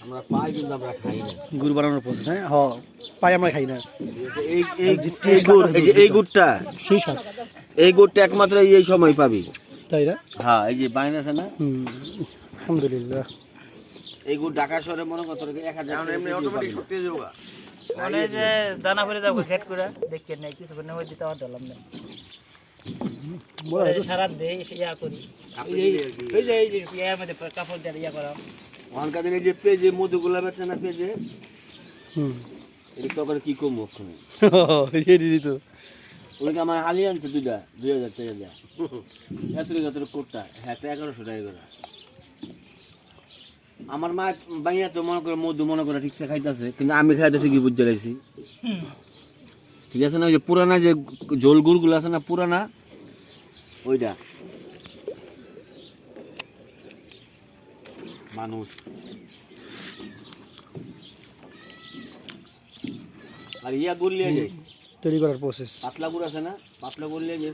আমরা পাই কিন্তু আমরা খাই না। গুড় বানানোর প্রসেস, হ্যাঁ হ পাই আমরা খাই না। এই গুড়টা সেই স্বাদ, এই গুড়টা একমাত্র এই সময় পাবি। তাই না? হ্যাঁ, এই যে বাইন আছে না, আলহামদুলিল্লাহ। এই গুড় ঢাকা শহরে মনে করতে 1000 এমনি অটোমেটিক শক্তি দেবো। মানে যে দানা করে যাবো খেট করে দেখতে নেই কিছু করে নেই দিতে পারলাম না। সারা দেই ইয়া করি এই যে ইয়ার মধ্যে কাপড় দিয়ে ইয়া করা ওখানকার দিনে যে পেজে মধুগুলা বেচে না পেজে, এটা তো কি কম ওখানে তো ওইটা আমার হালি আনছে 2000 টাকা দেয়া এত কোটটা, হ্যাঁ 1100 টাকা করে। আমার মা বাইয়া তো মনে করে মধু মনে করে ঠিকছে খাইতেছে, কিন্তু আমি খাইতে ঠিকই বুঝতে লাইছি। ঠিক আছে না, ওই যে পুরানা যে ঝোল গুড়গুলো আছে না পুরানা, ওইটা মানুষ। আর ইয়া গুড় লিয়ে যায় তৈরি করার প্রসেস। পাতলা গুড় আছে না, পাতলা গুড় লিয়ে যায়